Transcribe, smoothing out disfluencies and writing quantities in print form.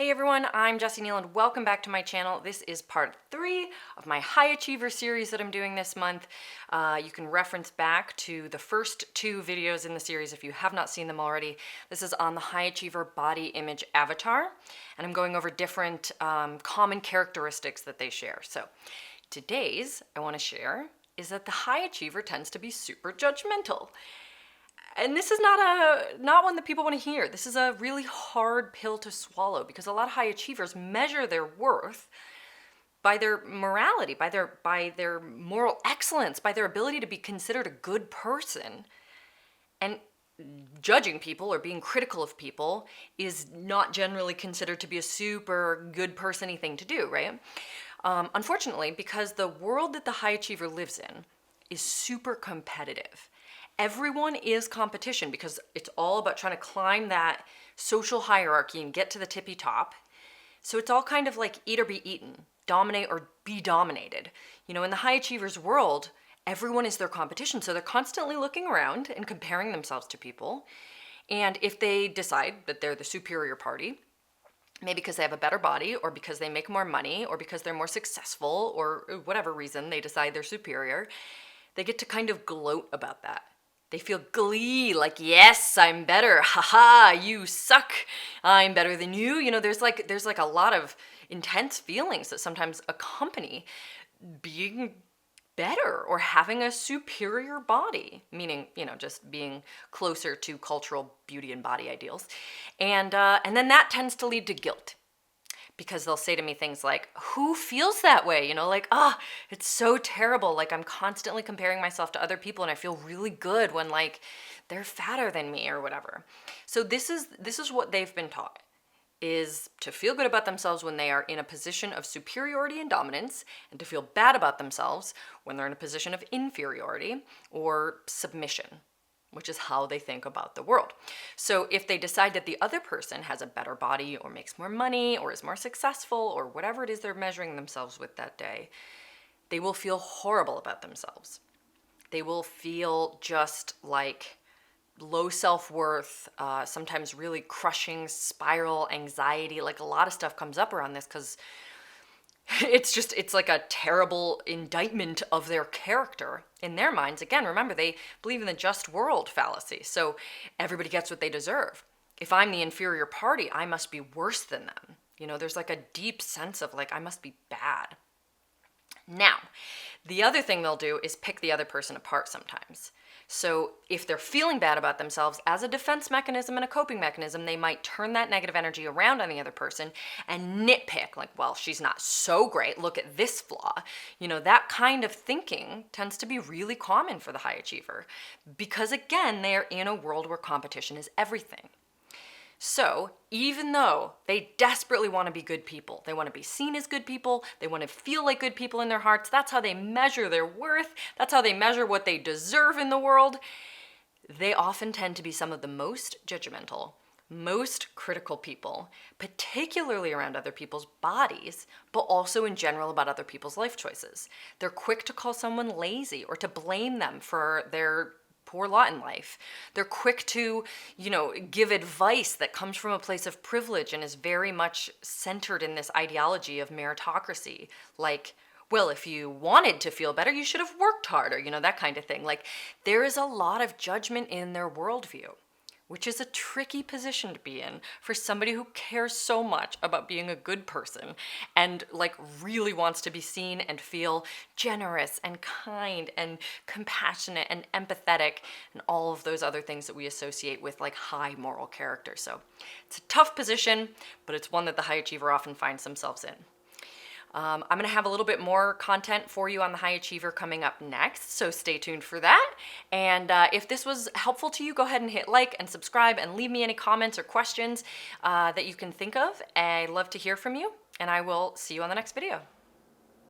Hey everyone, I'm Jessie Neal and welcome back to my channel. This is part 3 of my High Achiever series that I'm doing this month. You can reference back to the first 2 videos in the series if you have not seen them already. This is on the High Achiever body image avatar, and I'm going over different common characteristics that they share. So today's I want to share is that the High Achiever tends to be super judgmental. And this is not one that people want to hear. This is a really hard pill to swallow because a lot of high achievers measure their worth by their morality, by their moral excellence, by their ability to be considered a good person. And judging people or being critical of people is not generally considered to be a super good person-y thing to do, right? Unfortunately, because the world that the high achiever lives in is super competitive. Everyone is competition because it's all about trying to climb that social hierarchy and get to the tippy top. So it's all kind of like eat or be eaten, dominate or be dominated. You know, in the high achievers world, everyone is their competition. So they're constantly looking around and comparing themselves to people. And if they decide that they're the superior party, maybe because they have a better body or because they make more money or because they're more successful or whatever reason they decide they're superior, they get to kind of gloat about that. They feel glee, like, yes, I'm better. Haha, you suck. I'm better than you. You know, there's like a lot of intense feelings that sometimes accompany being better or having a superior body, meaning, you know, just being closer to cultural beauty and body ideals. And then that tends to lead to guilt. Because they'll say to me things like, who feels that way? You know, like, it's so terrible. Like, I'm constantly comparing myself to other people and I feel really good when, like, they're fatter than me or whatever. So this is what they've been taught, is to feel good about themselves when they are in a position of superiority and dominance, and to feel bad about themselves when they're in a position of inferiority or submission, which is how they think about the world. So if they decide that the other person has a better body or makes more money or is more successful or whatever it is they're measuring themselves with that day, they will feel horrible about themselves. They will feel just like low self-worth, sometimes really crushing spiral anxiety. Like a lot of stuff comes up around this because it's like a terrible indictment of their character in their minds. Again, remember, they believe in the just world fallacy. So everybody gets what they deserve. If I'm the inferior party, I must be worse than them. You know, there's like a deep sense of like, I must be bad. Now, the other thing they'll do is pick the other person apart sometimes. So if they're feeling bad about themselves, as a defense mechanism and a coping mechanism, they might turn that negative energy around on the other person and nitpick, like, well, she's not so great, look at this flaw. You know, that kind of thinking tends to be really common for the high achiever because, again, they are in a world where competition is everything. So even though they desperately want to be good people, they want to be seen as good people, they want to feel like good people in their hearts, that's how they measure their worth, that's how they measure what they deserve in the world, they often tend to be some of the most judgmental, most critical people, particularly around other people's bodies, but also in general about other people's life choices. They're quick to call someone lazy or to blame them for their poor lot in life. They're quick to, you know, give advice that comes from a place of privilege and is very much centered in this ideology of meritocracy. Like, well, if you wanted to feel better, you should have worked harder, you know, that kind of thing. Like, there is a lot of judgment in their worldview, which is a tricky position to be in for somebody who cares so much about being a good person and like really wants to be seen and feel generous and kind and compassionate and empathetic and all of those other things that we associate with like high moral character. So it's a tough position, but it's one that the high achiever often finds themselves in. I'm going to have a little bit more content for you on the high achiever coming up next, so stay tuned for that. And if this was helpful to you, go ahead and hit like and subscribe and leave me any comments or questions that you can think of. I'd love to hear from you, and I will see you on the next video.